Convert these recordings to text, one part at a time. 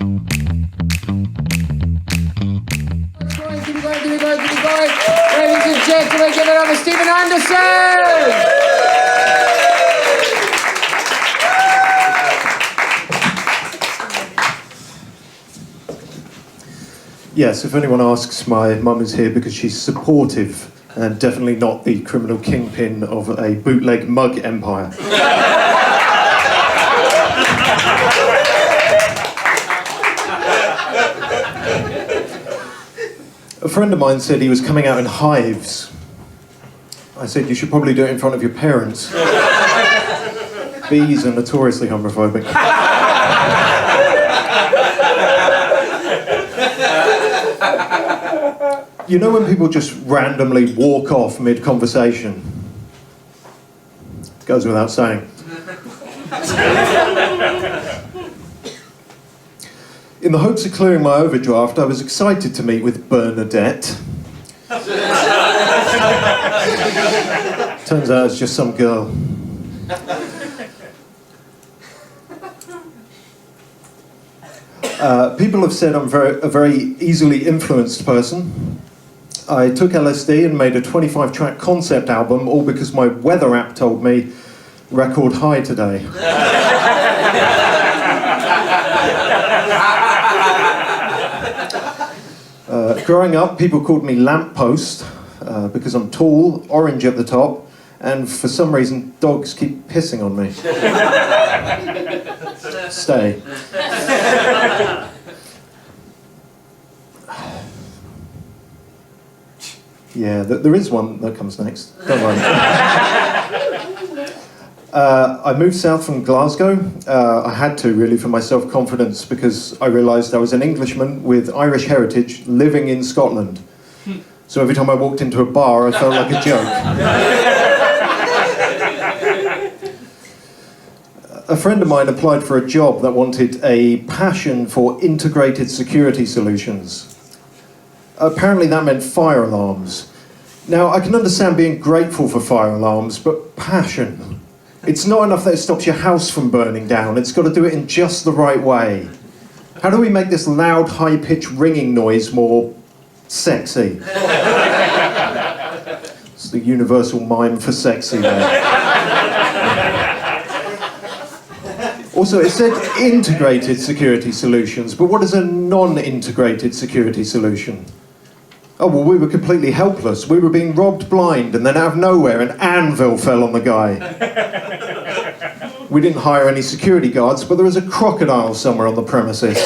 Ladies and gentlemen, give it up for Stephen Anderson! Yes, if anyone asks, my mum is here because she's supportive and definitely not the criminal kingpin of a bootleg mug empire. A friend of mine said he was coming out in hives. I said, you should probably do it in front of your parents. Bees are notoriously homophobic. You know when people just randomly walk off mid-conversation? It goes without saying. In the hopes of clearing my overdraft, I was excited to meet with Bernadette. Turns out it's just some girl. People have said I'm a very easily influenced person. I took LSD and made a 25-track concept album, all because my weather app told me record high today. Growing up, people called me Lamppost because I'm tall, orange at the top, and for some reason, dogs keep pissing on me. Stay. Yeah, there is one that comes next. Don't worry. I moved south from Glasgow. I had to, really, for my self-confidence, because I realised I was an Englishman with Irish heritage living in Scotland. So every time I walked into a bar, I felt like a joke. A friend of mine applied for a job that wanted a passion for integrated security solutions. Apparently that meant fire alarms. Now, I can understand being grateful for fire alarms, but passion. It's not enough that it stops your house from burning down, it's got to do it in just the right way. How do we make this loud, high-pitched ringing noise more sexy? It's the universal mime for sexy there. Also, it said integrated security solutions, but what is a non-integrated security solution? Oh, well, we were completely helpless. We were being robbed blind, and then out of nowhere, an anvil fell on the guy. We didn't hire any security guards, but there was a crocodile somewhere on the premises.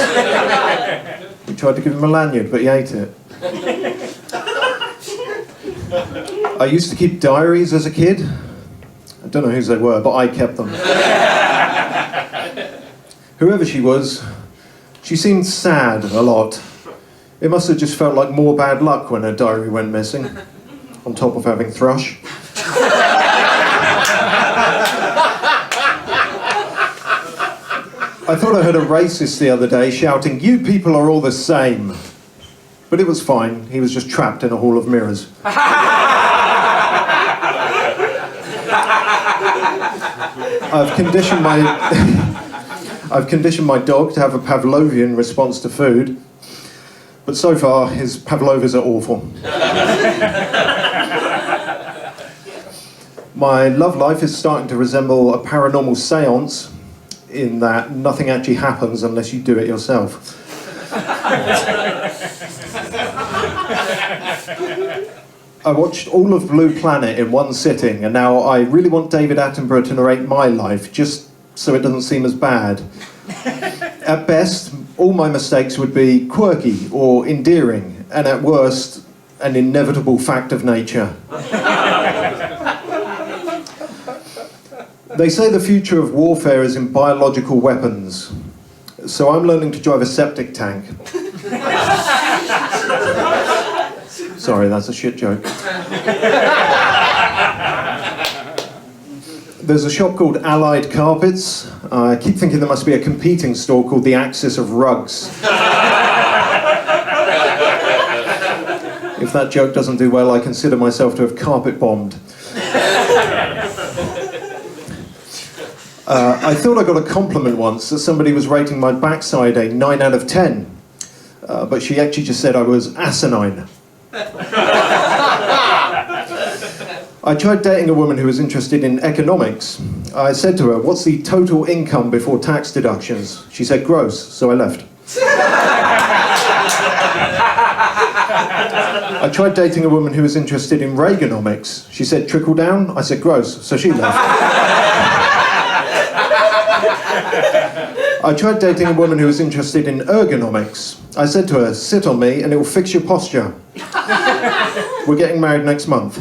We tried to give him a lanyard, but he ate it. I used to keep diaries as a kid. I don't know whose they were, but I kept them. Whoever she was, she seemed sad a lot. It must have just felt like more bad luck when her diary went missing, on top of having thrush. I thought I heard a racist the other day shouting, "You people are all the same." But it was fine, he was just trapped in a hall of mirrors. I've conditioned my dog to have a Pavlovian response to food. But so far, his pavlovas are awful. My love life is starting to resemble a paranormal séance in that nothing actually happens unless you do it yourself. I watched all of Blue Planet in one sitting, and now I really want David Attenborough to narrate my life, just so it doesn't seem as bad. At best, all my mistakes would be quirky or endearing, and at worst, an inevitable fact of nature. They say the future of warfare is in biological weapons, so I'm learning to drive a septic tank. Sorry, that's a shit joke. There's a shop called Allied Carpets. I keep thinking there must be a competing store called the Axis of Rugs. If that joke doesn't do well, I consider myself to have carpet bombed. I thought I got a compliment once that somebody was rating my backside a 9 out of 10, but she actually just said I was asinine. I tried dating a woman who was interested in economics. I said to her, "What's the total income before tax deductions?" She said, "Gross," so I left. I tried dating a woman who was interested in Reaganomics. She said, "Trickle down?" I said, "Gross," so she left. I tried dating a woman who was interested in ergonomics. I said to her, "Sit on me and it will fix your posture." We're getting married next month.